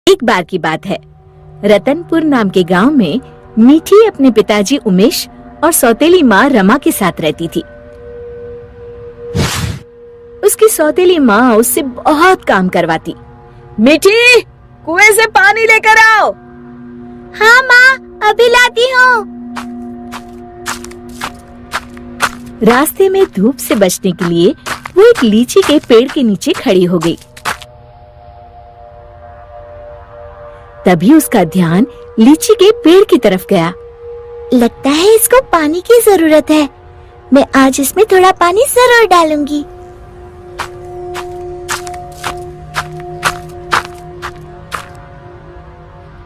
एक बार की बात है, रतनपुर नाम के गांव में मीठी अपने पिताजी उमेश और सौतेली माँ रमा के साथ रहती थी। उसकी सौतेली माँ उससे बहुत काम करवाती। मीठी, कुएं से पानी लेकर आओ। हाँ माँ, अभी लाती हूँ। रास्ते में धूप से बचने के लिए वो एक लीची के पेड़ के नीचे खड़ी हो गई। तभी उसका ध्यान लीची के पेड़ की तरफ गया। लगता है इसको पानी की जरूरत है। मैं आज इसमें थोड़ा पानी जरूर डालूंगी।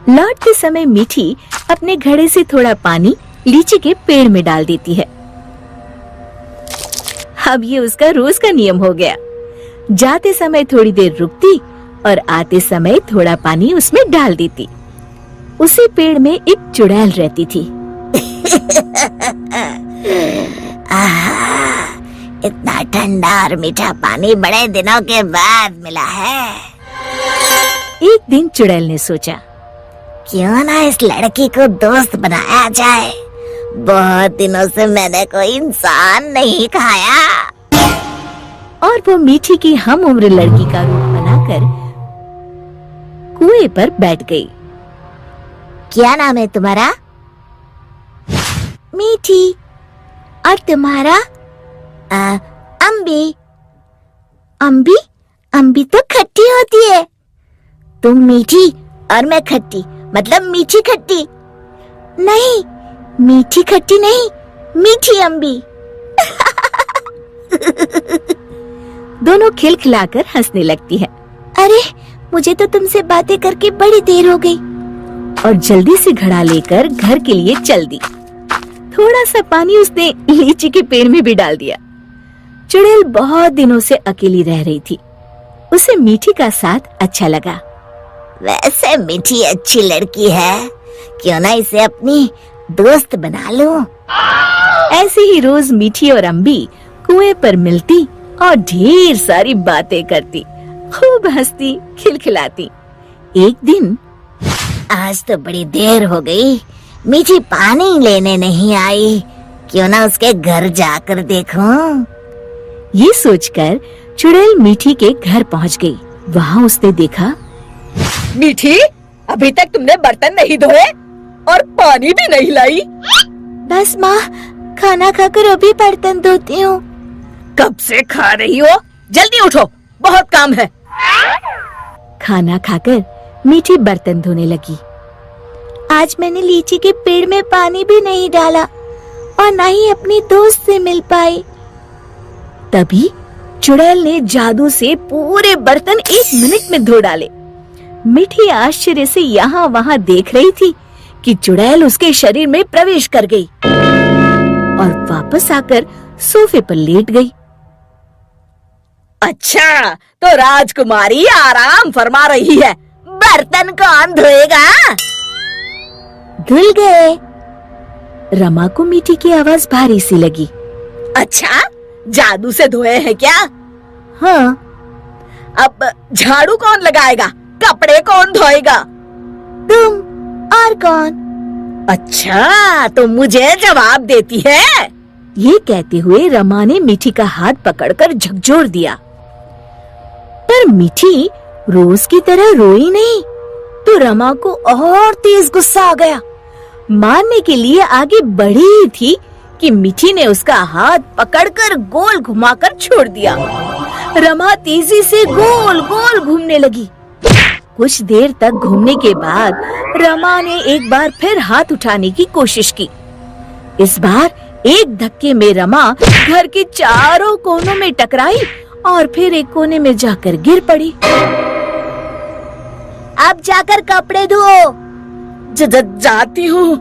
लौटते समय मीठी अपने घड़े से थोड़ा पानी लीची के पेड़ में डाल देती है। अब ये उसका रोज का नियम हो गया। जाते समय थोड़ी देर रुकती और आते समय थोड़ा पानी उसमें डाल देती। उसी पेड़ में एक चुड़ैल रहती थी। इतना ठंडा और मीठा पानी बड़े दिनों के बाद मिला है। एक दिन चुड़ैल ने सोचा, क्यों ना इस लड़की को दोस्त बनाया जाए। बहुत दिनों से मैंने कोई इंसान नहीं खाया। और वो मीठी की हम उम्र लड़की का रूप बनाकर कुएं पर बैठ गई। क्या नाम है तुम्हारा? मीठी। और तुम्हारा? अम्बी। अम्बी? अम्बी तो खट्टी होती है। तुम मीठी और मैं खट्टी, मतलब मीठी खट्टी। नहीं, मीठी खट्टी नहीं, मीठी अम्बी। दोनों खिलखिलाकर हंसने लगती है। अरे, मुझे तो तुमसे बातें करके बड़ी देर हो गई। और जल्दी से घड़ा लेकर घर के लिए चल दी। थोड़ा सा पानी उसने लीची के पेड़ में भी डाल दिया। चुड़ैल बहुत दिनों से अकेली रह रही थी। उसे मीठी का साथ अच्छा लगा। वैसे मीठी अच्छी लड़की है, क्यों ना इसे अपनी दोस्त बना लूं। ऐसे ही रोज मीठी और अम्बी कुएं पर मिलती और ढेर सारी बातें करती, खूब हंसती खिलखिलाती। एक दिन, आज तो बड़ी देर हो गई, मीठी पानी लेने नहीं आई। क्यों ना उसके घर जाकर देखूं। ये सोचकर चुड़ैल मीठी के घर पहुंच गई। वहाँ उसने देखा, मीठी, अभी तक तुमने बर्तन नहीं धोए और पानी भी नहीं लाई। बस माँ, खाना खाकर अभी बर्तन धोती हूँ। कब से खा रही हो? जल्दी उठो, बहुत काम है। खाना खाकर मीठी बर्तन धोने लगी। आज मैंने लीची के पेड़ में पानी भी नहीं डाला और ना ही अपनी दोस्त से मिल पाई। तभी चुड़ैल ने जादू से पूरे बर्तन 1 मिनट में धो डाले। मीठी आश्चर्य से यहाँ वहाँ देख रही थी कि चुड़ैल उसके शरीर में प्रवेश कर गई और वापस आकर सोफे पर लेट गई। अच्छा, तो राजकुमारी आराम फरमा रही है। बर्तन कौन धोएगा? धुल गए। रमा को मीठी की आवाज भारी सी लगी। अच्छा, जादू से धोए हैं क्या? हाँ। अब झाड़ू कौन लगाएगा? कपड़े कौन धोएगा? तुम। और कौन? अच्छा, तो मुझे जवाब देती है। ये कहते हुए रमा ने मीठी का हाथ पकड़कर झकझोर दिया। पर मीठी रोज की तरह रोई नहीं, तो रमा को और तेज गुस्सा आ गया। मारने के लिए आगे बढ़ी ही थी कि मीठी ने उसका हाथ पकड़कर गोल घुमाकर छोड़ दिया। रमा तेजी से गोल गोल घूमने लगी। कुछ देर तक घूमने के बाद रमा ने एक बार फिर हाथ उठाने की कोशिश की। इस बार एक धक्के में रमा घर के चारों कोनों में टकराई और फिर एक कोने में जाकर गिर पड़ी। अब जाकर कपड़े धो। जाती हूँ।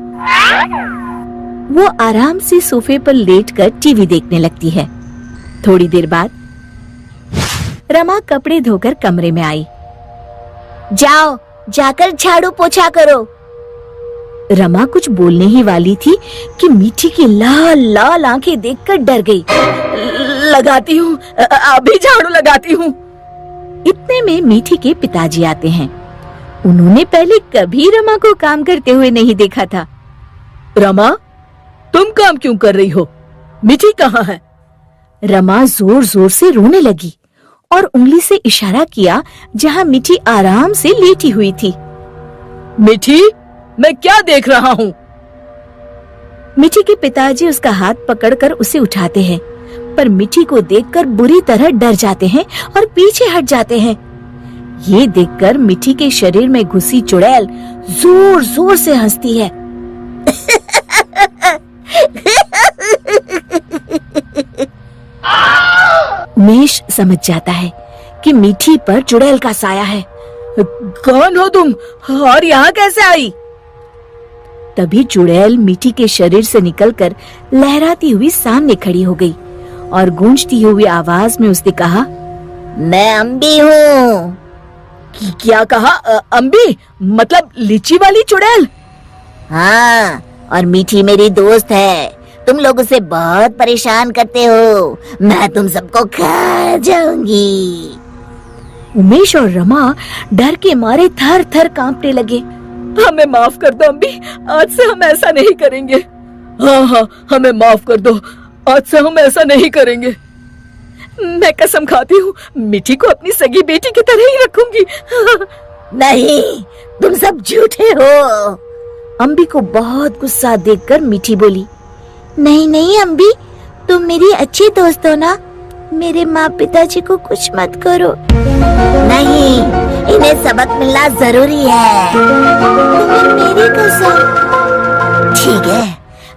वो आराम से सोफे पर लेटकर टीवी देखने लगती है। थोड़ी देर बाद रमा कपड़े धोकर कमरे में आई। जाओ, जाकर झाड़ू पोछा करो। रमा कुछ बोलने ही वाली थी कि मीठी की लाल लाल आंखें देखकर डर गई। लगाती हूँ, अभी झाड़ू लगाती हूँ। इतने में मीठी के पिताजी आते हैं। उन्होंने पहले कभी रमा को काम करते हुए नहीं देखा था। रमा, तुम काम क्यों कर रही हो? मीठी कहाँ है? रमा जोर जोर से रोने लगी और उंगली से इशारा किया जहाँ मीठी आराम से लेटी हुई थी। मीठी, मैं क्या देख रहा हूँ? मीठी के पिताजी उसका हाथ पकड़कर उसे उठाते हैं, पर मीठी को देखकर बुरी तरह डर जाते हैं और पीछे हट जाते हैं। ये देखकर मीठी के शरीर में घुसी चुड़ैल जोर जोर से हंसती है। उमेश समझ जाता है कि मीठी पर चुड़ैल का साया है। कौन हो तुम और यहाँ कैसे आई? तभी चुड़ैल मीठी के शरीर से निकलकर लहराती हुई सामने खड़ी हो गई और गूंजती हुई आवाज में उसने कहा, मैं अम्बी हूँ। क्या कहा? अम्बी मतलब लीची वाली चुड़ैल? हाँ, और मीठी मेरी दोस्त है। तुम लोग उसे बहुत परेशान करते हो। मैं तुम सबको खा जाऊंगी। उमेश और रमा डर के मारे थर थर कांपने लगे। हमें माफ कर दो अम्बी, आज से हम ऐसा नहीं करेंगे। हाँ हाँ, हमें माफ कर दो, आज से हम ऐसा नहीं करेंगे। मैं कसम खाती हूँ मीठी को अपनी सगी बेटी की तरह ही रखूंगी। नहीं, तुम सब झूठे हो। अम्बी को बहुत गुस्सा देखकर मीठी बोली, नहीं नहीं अम्बी, तुम मेरी अच्छी दोस्त हो ना। मेरे माँ पिताजी को कुछ मत करो। नहीं, इन्हें सबक मिलना जरूरी है। मेरी कसम। ठीक है,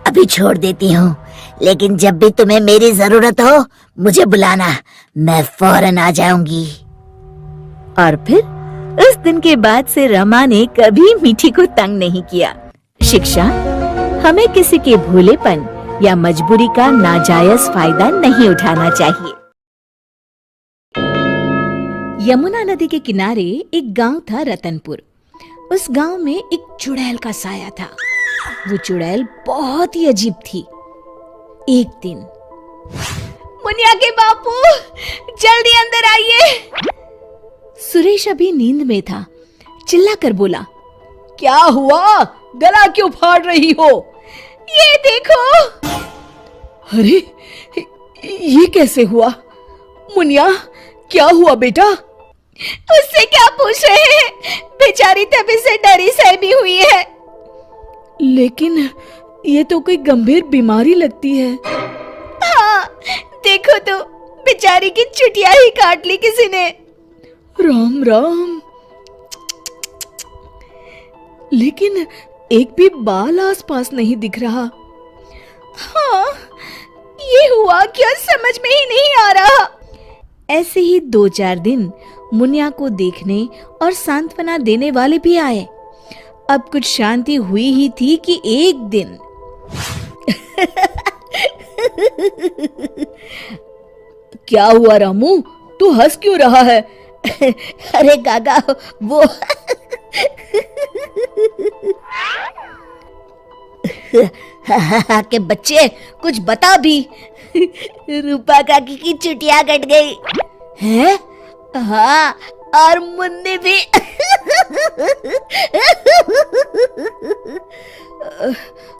अभी छोड़ देती हूँ, लेकिन जब भी तुम्हें मेरी जरूरत हो मुझे बुलाना, मैं फौरन आ जाऊंगी। और फिर उस दिन के बाद से रमा ने कभी मीठी को तंग नहीं किया। शिक्षा: हमें किसी के भोलेपन या मजबूरी का नाजायज फायदा नहीं उठाना चाहिए। यमुना नदी के किनारे एक गांव था, रतनपुर। उस गांव में एक चुड़ैल का साया था। वो चुड़ैल बहुत ही अजीब थी। एक दिन, मुनिया के बापू, जल्दी अंदर आइए। सुरेश अभी नींद में था, चिल्लाकर बोला, क्या हुआ? गला क्यों फाड़ रही हो? ये देखो। अरे, ये कैसे हुआ? मुनिया, क्या हुआ बेटा? उससे क्या पूछ रहे हैं? बेचारी तभी से डरी सहमी हुई है। लेकिन ये तो कोई गंभीर बीमारी लगती है। हाँ, देखो तो, बेचारी की चुटिया ही काट ली किसी ने। राम राम। लेकिन एक भी बाल आसपास नहीं दिख रहा। हाँ, ये हुआ क्या समझ में ही नहीं आ रहा। ऐसे ही 2-4 दिन मुनिया को देखने और सांत्वना देने वाले भी आए। अब कुछ शांति हुई ही थी कि एक दिन क्या हुआ रामू, तू हंस क्यों रहा है? अरे गागा, वो के बच्चे, कुछ बता भी। रूपा काकी की चुटिया कट गई है? हाँ, और मुन्नी भी।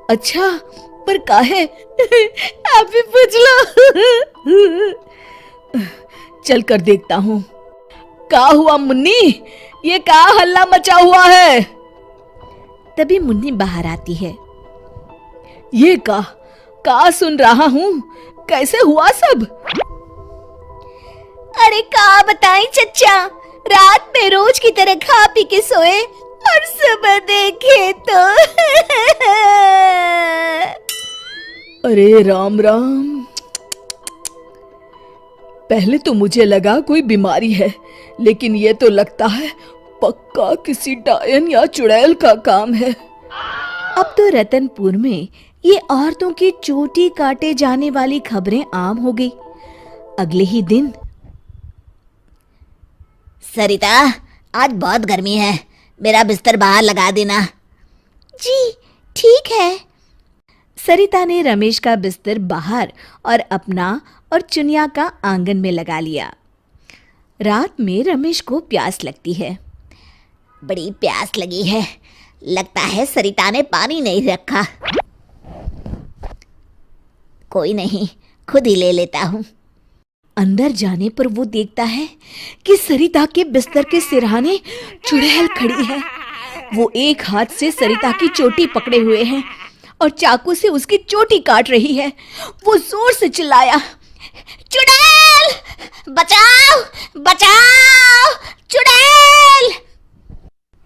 अच्छा, पर काहे? आप भी पूछ लो। चल कर देखता हूँ। क्या हुआ मुन्नी? ये क्या हल्ला मचा हुआ है? तभी मुन्नी बाहर आती है। ये का सुन रहा हूँ? कैसे हुआ सब? अरे का बताएं चच्चा, रात में रोज की तरह खा पी के सोए और सुबह देखे तो अरे राम राम। पहले तो मुझे लगा कोई बीमारी है, लेकिन ये तो लगता है पक्का किसी डायन या चुड़ैल का काम है। अब तो रतनपुर में ये औरतों की चोटी काटे जाने वाली खबरें आम हो गई। अगले ही दिन, सरिता, आज बहुत गर्मी है, मेरा बिस्तर बाहर लगा देना। जी ठीक है। सरिता ने रमेश का बिस्तर बाहर और अपना और चुनिया का आंगन में लगा लिया। रात में रमेश को प्यास लगती है। बड़ी प्यास लगी है, लगता है सरिता ने पानी नहीं रखा। कोई नहीं, खुद ही ले लेता हूँ। अंदर जाने पर वो देखता है कि सरिता के बिस्तर के सिरहाने चुड़ैल खड़ी है। वो एक हाथ से सरिता की चोटी पकड़े हुए है और चाकू से उसकी चोटी काट रही है। वो जोर से चिल्लाया, चुड़ैल, बचाओ बचाओ, चुड़ैल।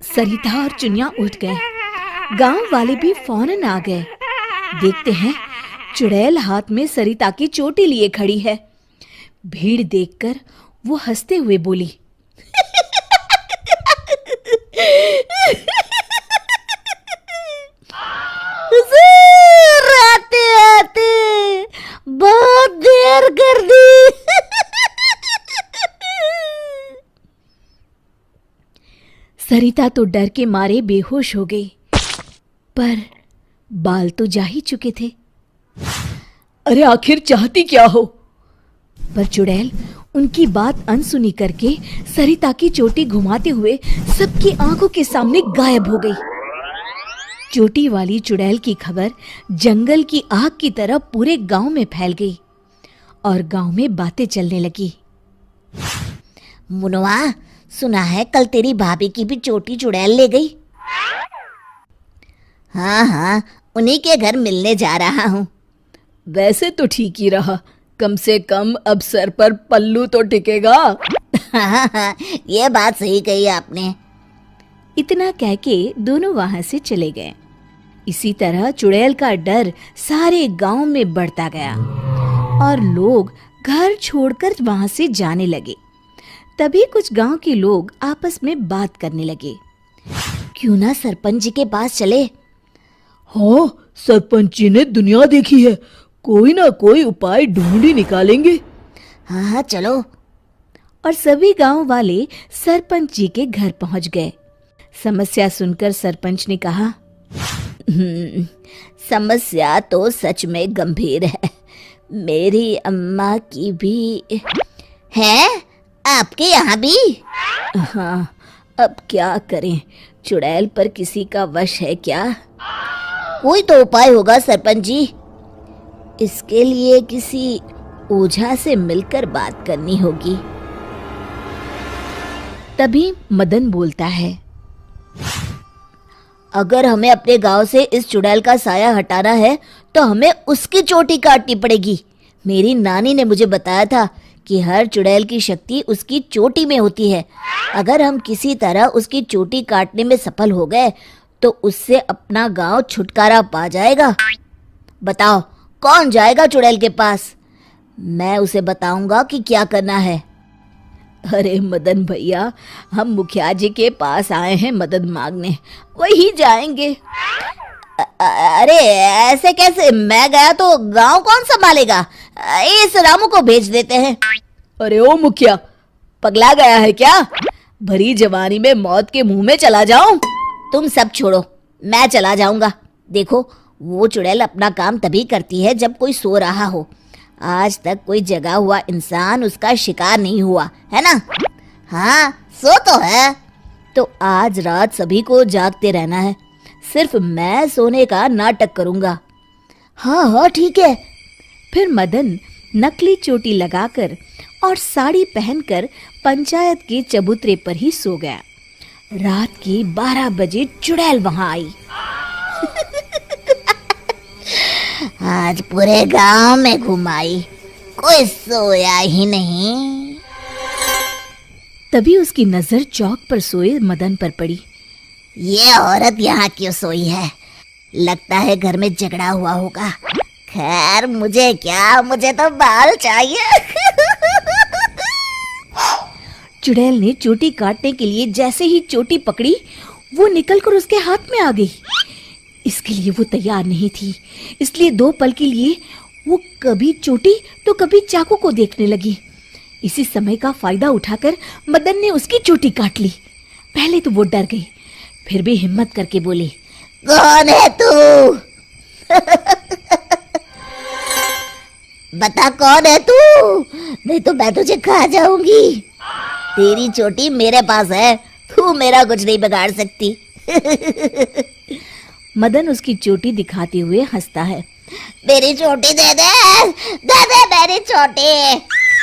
सरिता और चुनिया उठ गए। गांव वाले भी फौरन आ गए। देखते हैं चुड़ैल हाथ में सरिता की चोटी लिए खड़ी है। भीड़ देखकर वो हंसते हुए बोली, आते आते बहुत देर कर दी। सरिता तो डर के मारे बेहोश हो गई, पर बाल तो जा ही चुके थे। अरे आखिर चाहती क्या हो? पर चुड़ैल उनकी बात अनसुनी करके सरिता की चोटी घुमाते हुए सबकी आंखों के सामने गायब हो गई। चोटी वाली चुड़ैल की खबर जंगल की आग की तरह पूरे गांव में फैल गई और गांव में बातें चलने लगी। मुनवा, सुना है कल तेरी भाभी की भी चोटी चुड़ैल ले गई। हाँ, उन्हीं के घर मिलने जा रहा हूँ। वैसे तो ठीक ही रहा, कम से कम अब सर पर पल्लू तो टिकेगा। हाँ, ये बात सही कही आपने। इतना कह के दोनों वहां से चले गए। इसी तरह चुड़ैल का डर सारे गांव में बढ़ता गया और लोग घर छोड़कर वहां से जाने लगे। तभी कुछ गांव के लोग आपस में बात करने लगे, क्यों ना सरपंच जी के पास चले। हाँ, सरपंच जी ने दुनिया देखी है, कोई ना कोई उपाय ढूंढ ही निकालेंगे। हाँ, चलो। और सभी गांव वाले सरपंच जी के घर पहुंच गए। समस्या सुनकर सरपंच ने कहा, समस्या तो सच में गंभीर है। मेरी अम्मा की भी है, आपके यहाँ भी। हाँ, अब क्या करें, चुड़ैल पर किसी का वश है क्या? कोई तो उपाय होगा सरपंच जी। इसके लिए किसी ओझा से मिलकर बात करनी होगी। तभी मदन बोलता है, अगर हमें अपने गांव से इस चुड़ैल का साया हटाना है तो हमें उसकी चोटी काटनी पड़ेगी। मेरी नानी ने मुझे बताया था कि हर चुड़ैल की शक्ति उसकी चोटी में होती है। अगर हम किसी तरह उसकी चोटी काटने में सफल हो गए तो उससे अपना गांव छुटकारा पा जाएगा। बताओ, कौन जाएगा चुड़ैल के पास? मैं उसे बताऊंगा कि क्या करना है। अरे मदन भैया, हम मुखिया जी के पास आए हैं मदद मांगने, वही जाएंगे। अरे ऐसे कैसे? मैं गया तो गांव कौन संभालेगा? इस रामू को भेज देते हैं। अरे ओ मुखिया, पगला गया है क्या? भरी जवानी में मौत के मुंह में चला जाऊं? तुम सब छोड़ो, मैं चला जाऊंगा। देखो, वो चुड़ैल अपना काम तभी करती है जब कोई सो रहा हो। आज तक कोई जगा हुआ इंसान उसका शिकार नहीं हुआ है ना? हाँ, सो तो है। तो आज रात सभी को जागते रहना है, सिर्फ मैं सोने का नाटक करूंगा। हाँ, ठीक है। फिर मदन नकली चोटी लगाकर और साड़ी पहनकर पंचायत के चबूतरे पर ही सो गया। रात के 12 बजे चुड़ैल वहां आई। आज पूरे गांव में घुमाई, कोई सोया ही नहीं। तभी उसकी नजर चौक पर सोए मदन पर पड़ी। ये औरत यहाँ क्यों सोई है? लगता है घर में झगड़ा हुआ होगा। खैर, मुझे क्या, मुझे तो बाल चाहिए। चुड़ैल ने चोटी काटने के लिए जैसे ही चोटी पकड़ी, वो निकलकर उसके हाथ में आ गई। इसके लिए वो तैयार नहीं थी, इसलिए 2 पल के लिए वो कभी चोटी तो कभी चाकू को देखने लगी। इसी समय का फायदा उठाकर मदन ने उसकी चोटी काट ली। पहले तो वो डर गई, फिर भी हिम्मत करके बोली, कौन है तू? बता, कौन है तू? नहीं तो मैं तुझे खा जाऊंगी। तेरी चोटी मेरे पास है, तू मेरा कुछ नहीं बिगाड़ सकती। मदन उसकी चोटी दिखाते हुए हंसता है। मेरी चोटी दे दे, मेरी चोटी,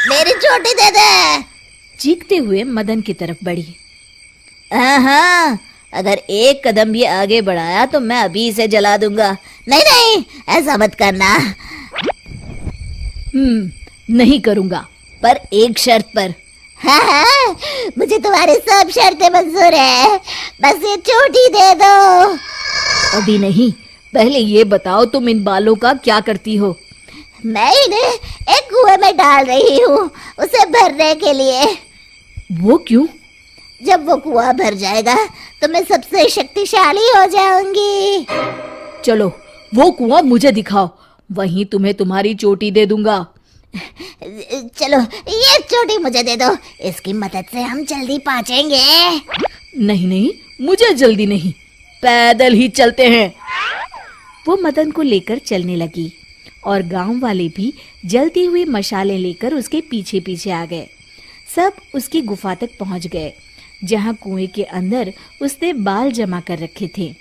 मेरी चोटी दे दे। चीखते हुए मदन की तरफ बढ़ी। हाँ, अगर एक कदम भी आगे बढ़ाया तो मैं अभी इसे जला दूंगा। नहीं नहीं, ऐसा मत करना। नहीं करूंगा, पर एक शर्त पर। हाँ, मुझे तुम्हारी सब शर्तें मंजूर है, बस ये चोटी दे दो। अभी नहीं, पहले ये बताओ तुम इन बालों का क्या करती हो? मैं इन्हें एक कुएं में डाल रही हूँ, उसे भरने के लिए। वो क्यों? जब वो कुआं भर जाएगा तो मैं सबसे शक्तिशाली हो जाऊंगी। चलो वो कुआं मुझे दिखाओ, वहीं तुम्हें तुम्हारी चोटी दे दूंगा। चलो ये चोटी मुझे दे दो, इसकी मदद से हम जल्दी पहुंचेंगे। नहीं नहीं, मुझे जल्दी नहीं, पैदल ही चलते हैं। वो मदन को लेकर चलने लगी और गांव वाले भी जलती हुई मशालें लेकर उसके पीछे पीछे आ गए। सब उसकी गुफा तक पहुंच गए, जहां कुएं के अंदर उसने बाल जमा कर रखे थे।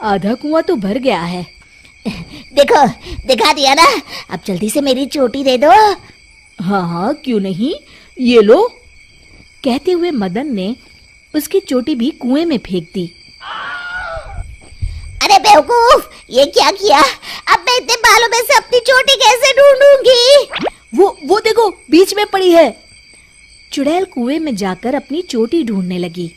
आधा कुआं तो भर गया है। देखो, दिखा दिया ना, अब जल्दी से मेरी चोटी दे दो। हाँ, क्यों नहीं, ये लो। कहते हुए मदन ने उसकी चोटी भी कुएं में फेंक दी। अरे बेवकूफ, ये क्या किया? अब मैं इतने बालों में से अपनी चोटी कैसे ढूंढूंगी? वो देखो, बीच में पड़ी है। चुड़ैल कुएं में जाकर अपनी चोटी ढूंढने लगी।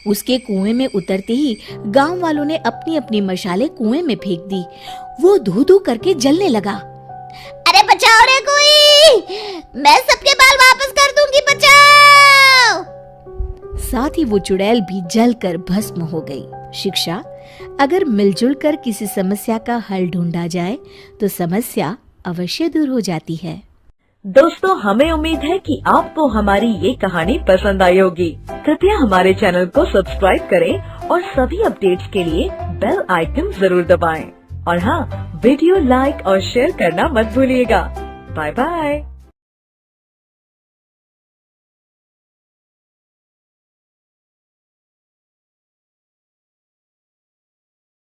उसके कुएं में उतरते ही गांव वालों ने अपनी अपनी मशालें कुएं में फेंक दी। वो धू धू करके जलने लगा। अरे बचाओ रे कोई, मैं सबके बाल वापस कर दूंगी, बचाओ। साथ ही वो चुड़ैल भी जलकर भस्म हो गई। शिक्षा: अगर मिलजुल कर किसी समस्या का हल ढूंढा जाए तो समस्या अवश्य दूर हो जाती है। दोस्तों, हमें उम्मीद है कि आपको हमारी ये कहानी पसंद आई होगी। कृपया हमारे चैनल को सब्सक्राइब करें और सभी अपडेट्स के लिए बेल आइकन जरूर दबाएं। और हाँ, वीडियो लाइक और शेयर करना मत भूलिएगा। Bye bye.